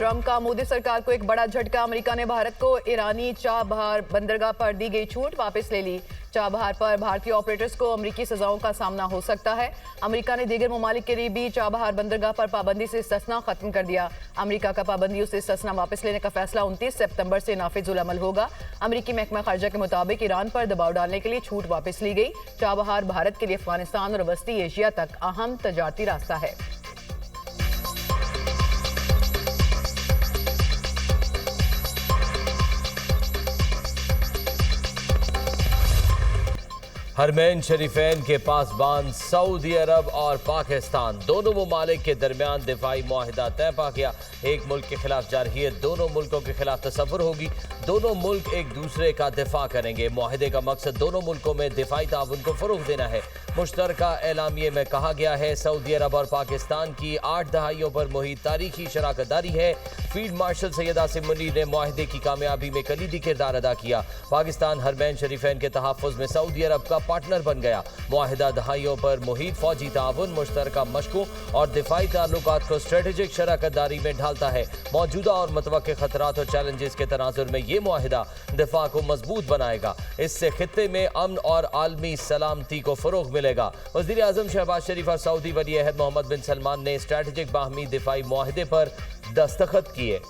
Trump का मोदी सरकार को एक बड़ा झटका। अमेरिका ने भारत को ईरानी चाबहार बंदरगाह पर दी गई छूट वापस ले ली। चाबहार पर भारतीय ऑपरेटर्स को अमेरिकी सजाओं का सामना हो सकता है। अमेरिका ने दीगर ममालिक के लिए भी चाबहार बंदरगाह पर पाबंदी से इस्तिस्ना खत्म कर दिया। अमेरिका का पाबंदियों से इस्तिस्ना वापस लेने का फैसला 29 सितंबर से नाफिजुल अमल होगा। अमेरिकी महकमा खारजा के मुताबिक ईरान पर दबाव डालने के लिए छूट वापस ली गई। चाबहार भारत के लिए अफगानिस्तान और वस्ती एशिया तक अहम तजारती रास्ता है। हरमैन शरीफैन के पासबान सऊदी अरब और पाकिस्तान दोनों ममालिक के दरमियान दिफाई मुआहिदा तय पा गया। एक मुल्क के खिलाफ जारहियत दोनों मुल्कों के खिलाफ तसव्वुर होगी। दोनों मुल्क एक दूसरे का दिफा करेंगे। मुआहिदे का मकसद दोनों मुल्कों में दिफाई ताउन को फरोग देना है। मुश्तरका एलामिये में कहा गया है सऊदी अरब और पाकिस्तान की 8 दहाइयों पर मुहित तारीखी शराकतदारी है। फील्ड मार्शल सैयद आसिम मुनीर ने मुआहिदे की कामयाबी में कलीदी किरदार अदा किया। पाकिस्तान हरमैन शरीफैन के तहफ़्फ़ुज़ में सऊदी अरब का पार्टनर बन गया। मुआहिदा दहाइयों पर मुहित फौजी ताउन, मुश्तरका मशकों और दिफाई ताल्लुकात को स्ट्रेटेजिक शराकतदारी में ढालता है। मौजूदा और मुतवक्के खतरात और चैलेंजेस के तनाजुर में ये मुआहिदा दिफा को मजबूत बनाएगा। इससे खित्ते में अमन और आलमी सलामती को फरोग मिलेगा। वज़ीर आज़म शहबाज शरीफ और सऊदी वली अहद मोहम्मद बिन सलमान ने स्ट्रेटेजिक बाहमी दिफाई मुआहिदे पर दस्तखत किए।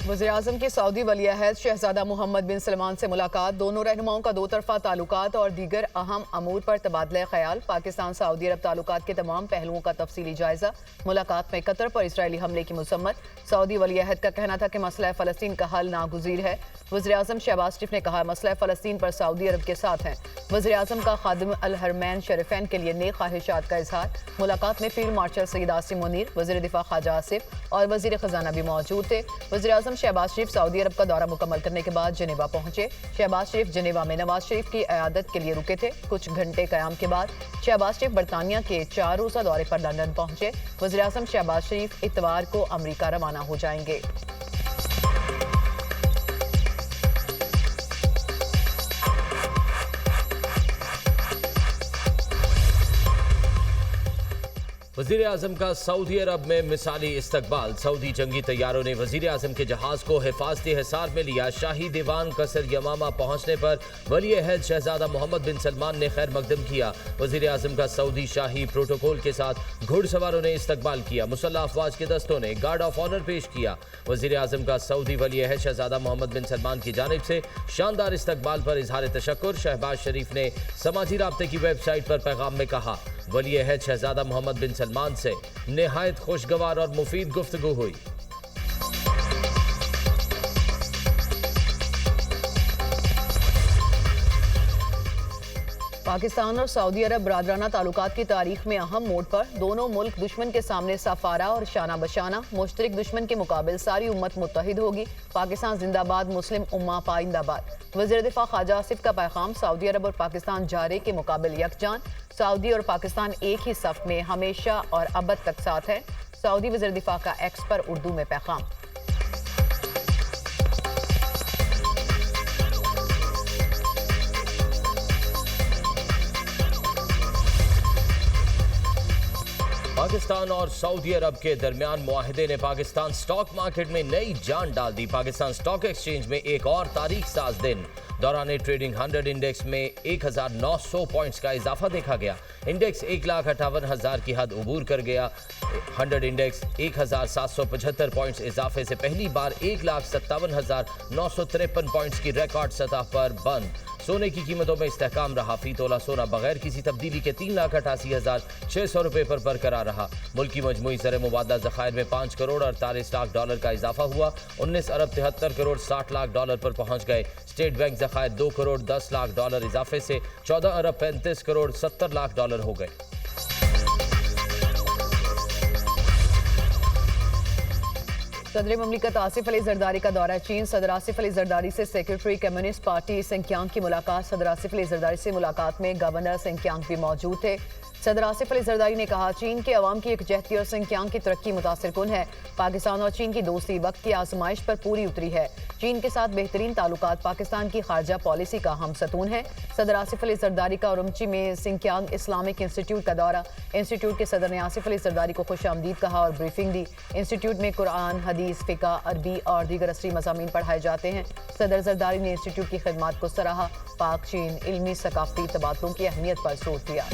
वज़ीर आज़म की सऊदी वली अहद शहजादा मोहम्मद बिन सलमान से मुलाकात। दोनों रहनुमाओं का दो तरफा ताल्लुकात और दीगर अहम अमूर पर तबादला ख्याल। पाकिस्तान सऊदी अरब ताल्लुकात के तमाम पहलुओं का तफसीली जायजा। मुलाकात में कतर पर इसराइली हमले की मसम्मत। सऊदी वली अहद का कहना था कि मसला फ़लस्तीन का हल नागुज़ीर है। वज़ीर आज़म शहबाज शरीफ ने कहा मसला फ़लस्तीन पर सऊदी अरब के साथ हैं। वज़ीर आज़म का खादिम अल हरमैन शरीफैन के लिए नेक ख्वाहिशात का इजहार। मुलाकात में फील्ड मार्शल सैयद आसिम मुनीर, वज़ीर दिफा ख्वाजा आसिफ और वज़ीर ख़जाना भी मौजूद थे। वज़ीर आज़म शहबाज शरीफ सऊदी अरब का दौरा मुकम्मल करने के बाद जनेवा पहुंचे। शहबाज शरीफ जनेवा में नवाज शरीफ की इयादत के लिए रुके थे। कुछ घंटे क़याम के बाद शहबाज शरीफ बरतानिया के 4 रोज़ा दौरे पर लंदन पहुंचे। वज़ीर आज़म शहबाज शरीफ इतवार को अमरीका रवाना हो जाएंगे। वज़ीर आज़म का सऊदी अरब में मिसाली इस्तकबाल। सऊदी जंगी तैयारों ने वज़ीर आज़म के जहाज़ को हिफाजती हिसार में लिया। शाही दीवान कसर यमामा पहुँचने पर वली अहद शहजादा मोहम्मद बिन सलमान ने खैर मकदम किया। वज़ीर आज़म का सऊदी शाही प्रोटोकॉल के साथ घुड़सवारों ने इस्तकबाल किया। मुसल्लह अफवाज के दस्तों ने गार्ड ऑफ ऑनर पेश किया। वज़ीर आज़म का सऊदी वली अहद शहजादा मोहम्मद बिन सलमान की जानिब से शानदार इस्तकबाल पर इजहार तशक्कुर। शहबाज शरीफ ने समाजी राब्ते की वेबसाइट पर पैगाम में कहा वली अहद शहजादा मोहम्मद बिन सलमान से निहायत खुशगवार और मुफीद गुफ्तगू हुई। पाकिस्तान और सऊदी अरब बरादराना ताल्लुकात की तारीख में अहम मोड़ पर। दोनों मुल्क दुश्मन के सामने सफारा और शाना बशाना। मुश्तरक दुश्मन के मुकाबले सारी उम्मत मुत्तहिद होगी। पाकिस्तान जिंदाबाद, मुस्लिम उम्मा पाइंदाबाद। वज़ीर दिफा ख्वाजा आसिफ का पैगाम सऊदी अरब और पाकिस्तान जारे के मुकाबले यकजान। सऊदी और पाकिस्तान एक ही सफ में हमेशा और अबद तक साथ है। सऊदी वज़ीर दिफा का एक्स पर उर्दू में पैगाम। पाकिस्तान और सऊदी अरब के दरमियान मुआहिदे ने पाकिस्तान स्टॉक मार्केट में नई जान डाल दी। पाकिस्तान स्टॉक एक्सचेंज में एक और तारीख साज दिन। दौरान ट्रेडिंग 100 इंडेक्स में 1900 पॉइंट्स का इजाफा देखा गया। इंडेक्स 1,58,000 की हद उबूर कर गया। 100 इंडेक्स 1,775 पॉइंट्स इजाफे से पहली बार 1,57,953 पॉइंट्स की रिकॉर्ड सतह पर बंद। सोने की कीमतों में इस्तेहकाम रहा। फी तोला सोना बगैर किसी तब्दीली के 3,88,600 रुपये पर बरकरार रहा। मुल्क की मजमूई ज़र मुबादला ज़खायर में 5 करोड़ 48 लाख डॉलर का इजाफा हुआ। 19 अरब 73 करोड़ 60 लाख डॉलर पर पहुंच गए। स्टेट बैंक ज़खायर 2 करोड़ 10 लाख डॉलर इजाफे से 14 अरब 35 करोड़ 70 लाख डॉलर हो गए। सदर ममलिकत आसिफ अली जरदारी का दौरा चीन। सदर आसिफ अली जरदारी से सेक्रेटरी कम्युनिस्ट पार्टी सिंकियांग की मुलाकात। सदर आसिफ अली जरदारी से मुलाकात में गवर्नर सिंकियांग भी मौजूद थे। सदर आसिफ अली जरदारी ने कहा, चीन के अवाम की यकजहती और सिंकियांग की तरक्की मुतासिर कुन है। पाकिस्तान और चीन की दोस्ती वक्त की आजमाइश पर पूरी उतरी है। चीन के साथ बेहतरीन ताल्लुकात पाकिस्तान की खारजा पॉलिसी का हम सतून है। सदर आसिफ अली जरदारी का उरुमची में सिंकियांग इस्लामिक इंस्टीट्यूट का दौरा। इंस्टीट्यूट के सदर ने आसिफ अली जरदारी को खुश आमदीद कहा और ब्रीफिंग दी। इंस्टीट्यूट में कुरान, हदीस, फिका, अरबी और दीगर असरी मज़ामीन पढ़ाए जाते हैं। सदर जरदारी ने इंस्टीट्यूट की खिदमात को सराहा। पाक चीन इल्मी सकाफती तबादलों की अहमियत पर जोर दिया।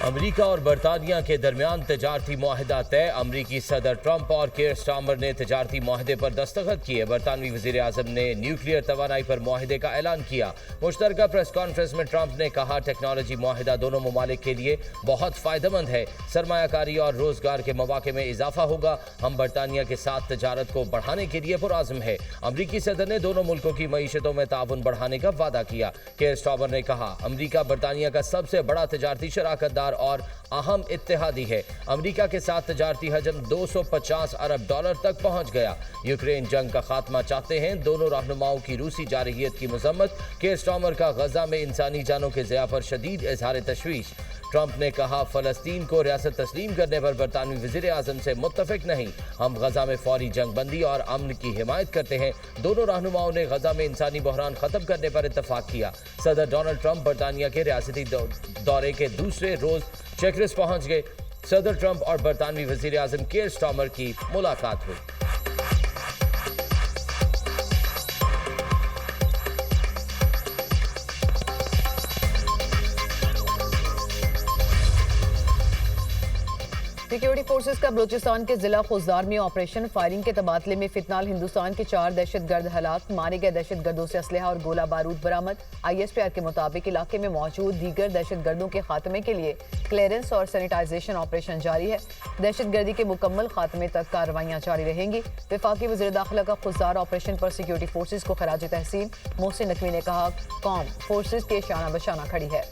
अमेरिका और बरतानिया के दरमियान तजारती मुआहिदा तय। अमरीकी सदर ट्रंप और केयर स्टार्मर ने तजारती मुआहिदे पर दस्तखत किए। बरतानवी वज़ीर आज़म ने न्यूक्लियर तवानाई पर मुआहिदे का ऐलान किया। मुश्तरका प्रेस कॉन्फ्रेंस में ट्रंप ने कहा, टेक्नोलॉजी मुआहिदा दोनों ममालिक के लिए बहुत फ़ायदेमंद है। सरमायाकारी और रोजगार के मौके में इजाफा होगा। हम बरतानिया के साथ तजारत को बढ़ाने के लिए पुरआज़म है। अमरीकी सदर ने दोनों मुल्कों की मईशतों में ताउन बढ़ाने का वादा किया। केयर स्टार्मर ने कहा, अमरीका बरतानिया का सबसे बड़ा तजारती शराकतदार और अहम इत्तेहादी है। अमेरिका के साथ तजारती हजम 250 अरब डॉलर तक पहुंच गया। यूक्रेन जंग का खात्मा चाहते हैं। दोनों रहनुमाओं की रूसी जारहियत की मजम्मत। केयर स्टार्मर का गजा में इंसानी जानों के ज़िया पर शदीद इजहार तशवीश। ट्रंप ने कहा, फ़लस्तीन को रियासत तस्लीम करने पर बरतानवी वज़ीर आज़म से मुत्तफिक नहीं। हम गजा में फौरी जंग बंदी और अमन की हिमायत करते हैं। दोनों रहनुमाओं ने गजा में इंसानी बहरान ख़त्म करने पर इत्तफाक किया। सदर डोनाल्ड ट्रंप बरतानिया के रियासती दौरे के दूसरे रोज़ चेकरेस पहुंच गए। सदर ट्रंप और बरतानवी वज़ीर आज़म केयर स्टार्मर की मुलाकात हुई। सिक्योरिटी फोर्सेस का बलूचिस्तान के जिला खुजदार में ऑपरेशन। फायरिंग के तबादले में फितनाल हिंदुस्तान के 4 दहशतगर्द हलाक। मारे गए दहशतगर्दों से असलहा और गोला बारूद बरामद। ISPR के मुताबिक इलाके में मौजूद दीगर दहशतगर्दों के खात्मे के लिए क्लियरेंस और सैनिटाइजेशन ऑपरेशन जारी है। दहशतगर्दी के मुकम्मल खात्मे तक कार्रवाइयाँ जारी रहेंगी। वफाकी वज़ीर दाखिला का खुजदार ऑपरेशन पर सिक्योरिटी फोर्सेस को खराज तहसीन। मोहसिन नकवी ने कहा, कौम फोर्सेस के शाना बशाना खड़ी है।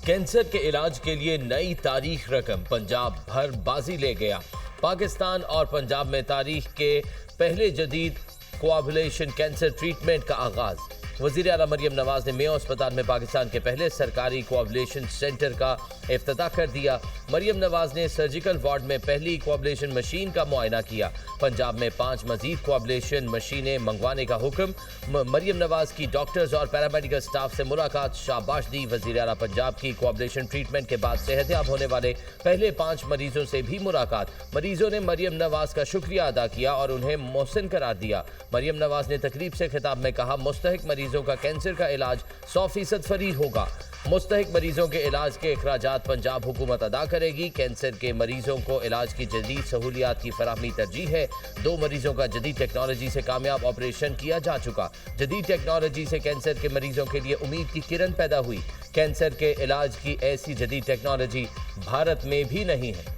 कैंसर के इलाज के लिए नई तारीख रकम। पंजाब भर बाजी ले गया। पाकिस्तान और पंजाब में तारीख के पहले जदीद कोआगुलेशन कैंसर ट्रीटमेंट का आगाज। वज़ीर आला मरियम नवाज ने मेयो अस्पताल में पाकिस्तान के पहले सरकारी कोआगुलेशन सेंटर का इफ्तिताह कर दिया। मरियम नवाज ने सर्जिकल वार्ड में पहली कोआगुलेशन मशीन का मुआयना किया। पंजाब में 5 मजीद कोआगुलेशन मशीनें मंगवाने का हुक्म। मरियम नवाज की डॉक्टर्स और पैरामेडिकल स्टाफ से मुलाकात। शाबाश दी वज़ीर आला पंजाब की कोआगुलेशन ट्रीटमेंट के बाद सेहतयाब होने वाले पहले 5 मरीजों से भी मुलाकात। मरीजों ने मरियम नवाज का शुक्रिया अदा किया और उन्हें मोहसिन करार दिया। मरियम नवाज ने तकरीब से खिताब में कहा, मुस्तहिक मरीजों का कैंसर का इलाज 100% फ्री होगा। मुस्तहिक मरीजों के इलाज के अखराजात पंजाब हुकूमत अदा करेगी। कैंसर के मरीजों को इलाज की जदीद सहूलियात की फराहमी तरजीह है। 2 मरीजों का जदीद टेक्नोलॉजी से कामयाब ऑपरेशन किया जा चुका। जदीद टेक्नोलॉजी से कैंसर के मरीजों के लिए उम्मीद की किरण पैदा हुई। कैंसर के इलाज की ऐसी जदीद टेक्नोलॉजी भारत में भी नहीं है।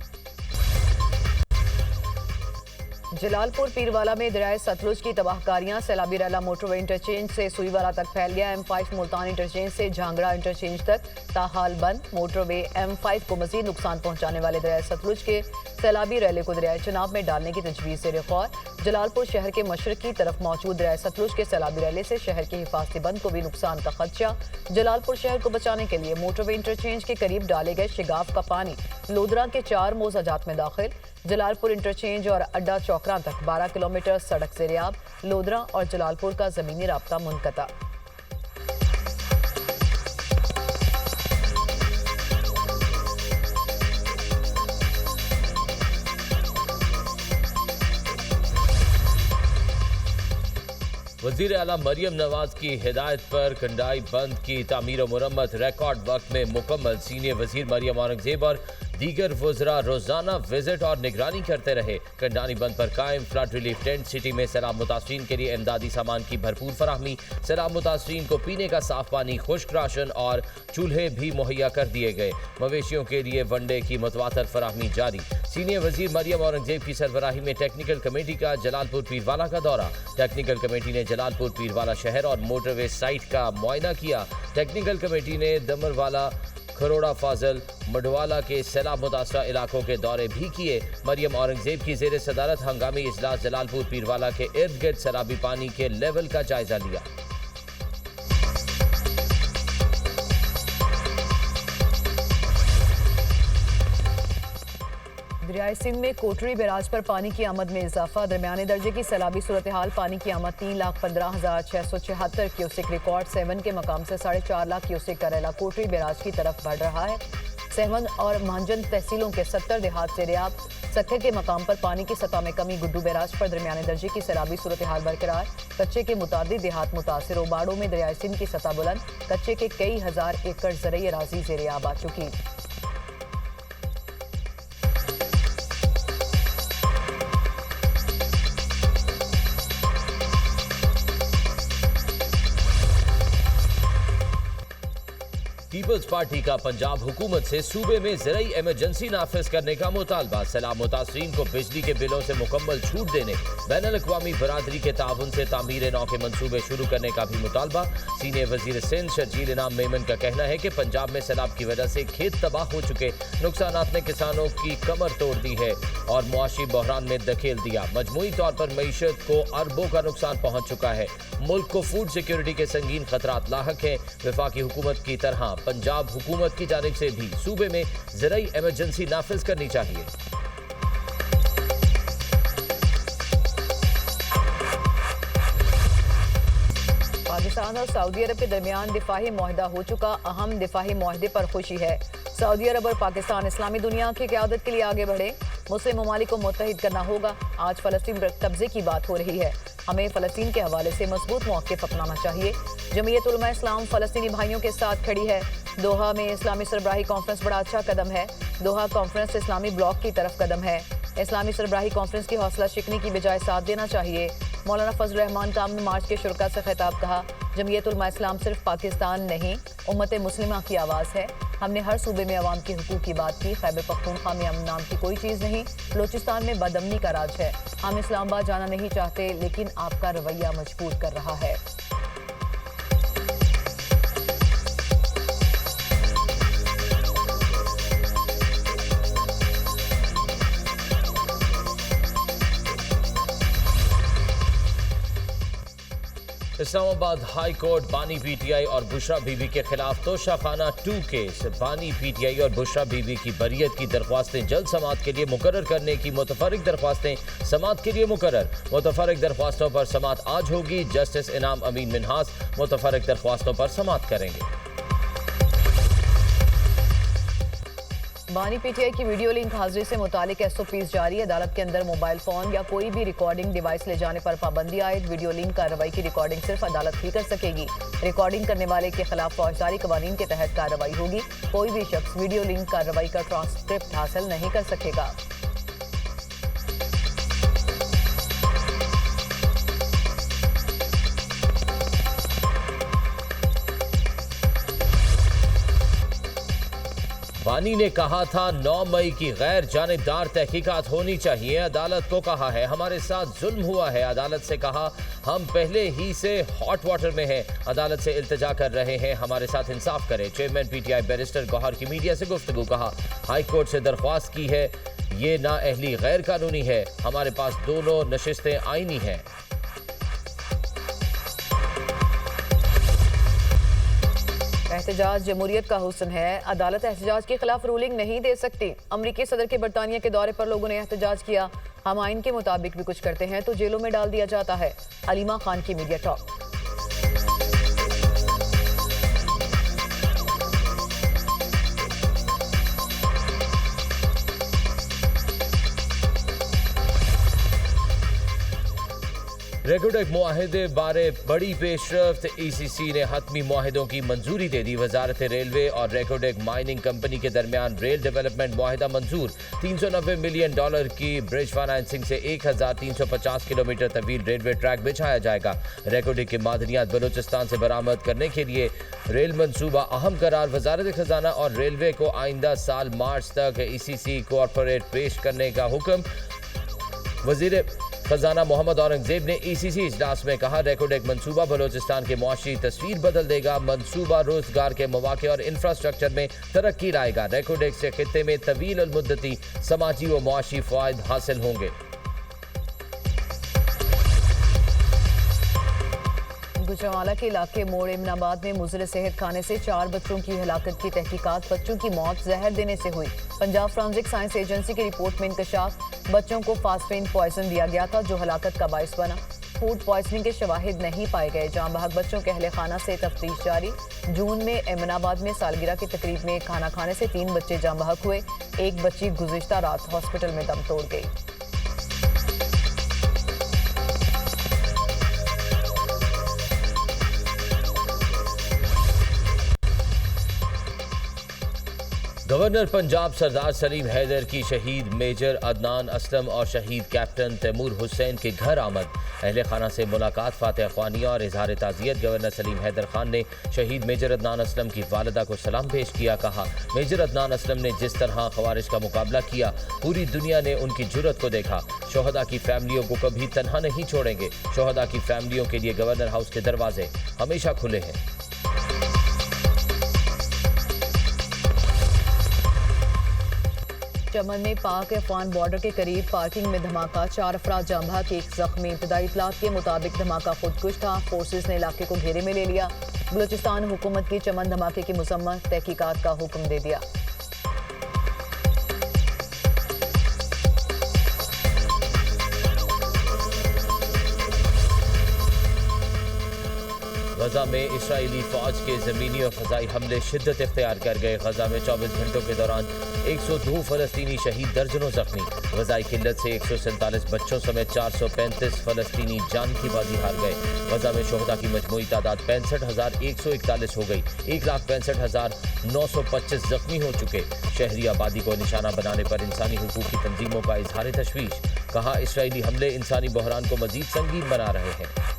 जलालपुर पीरवाला में दरियाए सतलुज की तबाहकारियां। सैलाबी रैला मोटरवे इंटरचेंज से सुईवाला तक फैल गया। M5 मुल्तान इंटरचेंज से झांगड़ा इंटरचेंज तक ताहाल बंद। मोटरवे M5 को मजीद नुकसान पहुंचाने वाले दरियाए सतलुज के सैलाबी रैले को दरियाए चनाब में डालने की तजवीज़ से रिकॉर्ड। जलालपुर शहर के मशरकी तरफ मौजूद दरियाए सतलुज के सैलाबी रैले से शहर के हिफाजती बंद को भी नुकसान का खदशा। जलालपुर शहर को बचाने के लिए मोटरवे इंटरचेंज के करीब डाले गए शिगाफ का पानी लोधरा के 4 मोजाजात में दाखिल। जलालपुर इंटरचेंज और अड्डा चौकरा तक 12 किलोमीटर सड़क ज़ेरियाब। लोधरा और जलालपुर का ज़मीनी राब्ता मुनक़ता। वज़ीर आला मरियम नवाज की हिदायत पर कंडाई बंद की तामीर और मुरम्मत रिकॉर्ड वक्त में मुकम्मल। सीनियर वज़ीर मरियम औरंगजेब और दीगर वुज़रा रोजाना विजिट और निगरानी करते रहे। कंडानी बंद पर कायम फ्लड रिलीफ टेंट सिटी में सैलाब मुतासरीन के लिए इमदादी सामान की भरपूर फराहमी। सैलाब मुतासरीन को पीने का साफ पानी, खुश्क राशन और चूल्हे भी मुहैया कर दिए गए। मवेशियों के लिए वनडे की मुतवातर फराहमी जारी। सीनियर वजीर मरियम औरंगजेब की सरबराही में टेक्निकल कमेटी का जलालपुर पीरवाला का दौरा। टेक्निकल कमेटी ने जलालपुर पीरवाला शहर और मोटरवे साइट का मुआयना किया। टेक्निकल कमेटी ने दमरवाला, खरोड़ा, फाजल, मडवाला के सैलाब मुतासरा इलाकों के दौरे भी किए। मरियम औरंगजेब की जेर सदारत हंगामी इजलास जलालपुर पीरवाला के इर्द गिर्द सैलाबी पानी के लेवल का जायजा लिया। दरियाए सिंध में कोटरी बैराज पर पानी की आमद में इजाफा। दरमियाने दर्जे की सैलाबी सूरत हाल। पानी की आमद 3,15,676 क्यूसेक रिकॉर्ड 7 के मकाम से 4.5 लाख क्यूसेक करेला कोटरी बैराज की तरफ बढ़ रहा है। सहवन और महंजन तहसीलों के 70 देहात से रियाब सखे के मकाम पर पानी की सतह में कमी। गुड्डू बैराज पर दरमियाने दर्जे की सैलाबी सूरत हाल बरकरार। कच्चे के मुतादिद देहात मुतासिर। बाड़ों में दरियाए सिंध की सतह बुलंद। कच्चे के कई हजार एकड़ ज़रई अराजी ज़ेर आब आ चुकी। पीपल्स पार्टी का पंजाब हुकूमत से सूबे में ज़रई इमरजेंसी नाफिज करने का मुतालबा। सैलाब मुतासरीन को बिजली के बिलों से मुकम्मल छूट देने, बैनुल-अक़वामी बरादरी के ताउन से तामीर नौ के मंसूबे शुरू करने का भी मुतालबा। सीनियर वजीर सिंध शर्जील इनाम मेमन का कहना है कि पंजाब में सैलाब की वजह से खेत तबाह हो चुके। नुकसानात ने किसानों की कमर तोड़ दी है और मुआशी बहरान में धकेल दिया। मजमूई तौर पर मईशत को अरबों का नुकसान पहुँच चुका है। मुल्क को फूड सिक्योरिटी के संगीन खतरात लाहक हैं। वफाकी हुकूमत की तरह पंजाब हुकूमत की जानिब से भी सूबे में ज़रई इमरजेंसी नाफिज करनी चाहिए। पाकिस्तान और सऊदी अरब के दरमियान दिफाही मुआहदा हो चुका। अहम दिफाही मुआहदे पर खुशी है। सऊदी अरब और पाकिस्तान इस्लामी दुनिया की क़यादत के लिए आगे बढ़े। मुस्लिम ममालिक को मुत्तहिद करना होगा। आज फ़लस्तीन पर कब्जे की बात हो रही है। हमें फ़लस्तीन के हवाले से मजबूत मौक़िफ़ अपनाना चाहिए। जमीयत उलमा इस्लाम फ़लस्तीनी भाइयों के साथ खड़ी है। दोहा में इस्लामी सरबराही कॉन्फ्रेंस बड़ा अच्छा कदम है। दोहा कॉन्फ्रेंस इस्लामी ब्लॉक की तरफ कदम है। इस्लामी सरबराही कॉन्फ्रेंस की हौसला शिकनी की बजाय साथ देना चाहिए। मौलाना फजल रहमान का अमन मार्च के शुरका से खिताब कहा। जमीयत उलमा इस्लाम सिर्फ पाकिस्तान नहीं, उम्मत मुस्लिमा की आवाज़ है। हमने हर सूबे में अवाम के हुकूक की बात की। खैबर पख्तूनख्वा में अमन नाम की कोई चीज़ नहीं। बलोचिस्तान में बदअमनी का राज है। हम इस्लामाबाद जाना नहीं चाहते, लेकिन आपका रवैया मजबूर कर रहा है। इस्लामाबाद हाई कोर्ट बानी पीटीआई और बुशरा बीबी के खिलाफ तोशाखाना 2 केस। बानी पीटीआई और बुशरा बीबी की बरियत की दरख्वास्तें जल्द समाअत के लिए मुकर्रर करने की मुतफर्रिक दरख्वास्तें समाअत के लिए मुकर्रर। मुतफर्रिक दरख्वास्तों पर समाअत आज होगी। जस्टिस इनाम अमीन मिन्हास मुतफर्रिक दरख्वास्तों पर समाअत करेंगे। बानी पीटीआई की वीडियो लिंक हाजिरी से मुतालिक SOPs जारी। अदालत के अंदर मोबाइल फोन या कोई भी रिकॉर्डिंग डिवाइस ले जाने पर पाबंदी आयद। वीडियो लिंक कार्रवाई की रिकॉर्डिंग सिर्फ अदालत ही कर सकेगी। रिकॉर्डिंग करने वाले के खिलाफ फौजदारी कवानीन के तहत कार्रवाई होगी। कोई भी शख्स वीडियो लिंक कार्रवाई का ट्रांसक्रिप्ट हासिल नहीं कर सकेगा। बानी ने कहा था 9 मई की गैर जानिबदार तहकीकात होनी चाहिए। अदालत को कहा है हमारे साथ जुल्म हुआ है। अदालत से कहा हम पहले ही से हॉट वाटर में हैं। अदालत से इल्तिजा कर रहे हैं हमारे साथ इंसाफ करें। चेयरमैन पीटीआई बैरिस्टर गौहर की मीडिया से गुफ्तगू। कहा हाई कोर्ट से दरख्वास्त की है, ये नाअहली गैर कानूनी है। हमारे पास दोनों नशिस्तें आईनी हैं। एहतजाज जमहूरियत का हुस्न है। अदालत एहतजाज के खिलाफ रूलिंग नहीं दे सकती। अमरीकी सदर के बरतानिया के दौरे पर लोगों ने एहतजाज किया। हम आइन के मुताबिक भी कुछ करते हैं तो जेलों में डाल दिया जाता है। अलीमा खान की मीडिया टॉक। रेकोडेक मुआहदे बारे बड़ी पेशरफ्त। ECC ने हतमी मुआहदों की मंजूरी दे दी। वजारत रेलवे और रेकोडेक माइनिंग कंपनी के दरमियान रेल डेवलपमेंट मुआहदा मंजूर। $390 मिलियन की ब्रिज फाइनेंसिंग से 1350 किलोमीटर तवील रेलवे ट्रैक बिछाया जाएगा। रेकोडेक के मादनियात बलूचिस्तान से बरामद करने के लिए रेल मंसूबा अहम करार। वजारत खजाना और रेलवे को आइंदा साल मार्च तक ECC कॉर्पोरेट पेश करने का हुक्म। वजीर खजाना मोहम्मद औरंगजेब ने ECC इजलास में कहा, रेकोडेक मंसूबा बलूचिस्तान के मुआशी तस्वीर बदल देगा। मंसूबा रोजगार के मौके और इंफ्रास्ट्रक्चर में तरक्की लाएगा। रेकोडेक से खित्ते में तवील मुद्दती समाजी व मुआशी फायदे हासिल होंगे। गुजरांवाला के इलाके मोड़ इमनाबाद में मुज़र सेहत खाने से 4 बच्चों की हलाकत की तहकीकात। बच्चों की मौत जहर देने से हुई। पंजाब फॉरेंसिक साइंस एजेंसी की रिपोर्ट में इंकशाफ, बच्चों को फास्फेन पॉइजन दिया गया था जो हलाकत का बाइस बना। फूड पॉइजनिंग के शवाहिद नहीं पाए गए। जाँ बहक बच्चों के अहले खाना से तफ्तीश जारी। जून में इमनाबाद में सालगिरह की तकरीब में खाना खाने से 3 बच्चे जाँ बहक हुए। एक बच्ची गुज़िश्ता रात हॉस्पिटल में दम तोड़ गई। गवर्नर पंजाब सरदार सलीम हैदर की शहीद मेजर अदनान असलम और शहीद कैप्टन तैमूर हुसैन के घर आमद। अहले खाना से मुलाकात, फातह ख्वानिया और इजहार ताज़ियत। गवर्नर सलीम हैदर खान ने शहीद मेजर अदनान असलम की वालिदा को सलाम पेश किया। कहा, मेजर अदनान असलम ने जिस तरह खवारिज का मुकाबला किया, पूरी दुनिया ने उनकी जुर्रत को देखा। शोहदा की फैमिलियों को कभी तन्हा नहीं छोड़ेंगे। शोहदा की फैमिलियों के लिए गवर्नर हाउस के दरवाजे हमेशा खुले हैं। चमन में पाक अफगान बॉर्डर के करीब पार्किंग में धमाका, 4 अफराद जाँ बहक, 1 जख्मी। इब्तदाई इत्तलात के मुताबिक धमाका खुदकुश था। फोर्सेस ने इलाके को घेरे में ले लिया। बलूचिस्तान हुकूमत की चमन धमाके की मुसम्मत तहकीकात का हुक्म दे दिया। गजा में इसराइली फौज के ज़मीनी और फ़ज़ाई हमले शिद्दत इख्तियार कर गए। गजा में 24 घंटों के दौरान 102 फ़लस्तीनी शहीद, दर्जनों जख्मी। गजाई किल्लत से 147 बच्चों समेत 435 फ़लस्तीनी जान की बाजी हार गए। गजा में शोहदा की मजमूई तादाद 65,141 हो गई। 1,65,925 जख्मी हो चुके। शहरी आबादी को निशाना बनाने पर इंसानी हुकूक की तंजीमों का इजहार तशवीश। कहा, इसराइली हमले इंसानी बहरान को मजीद संगीन बना रहे हैं।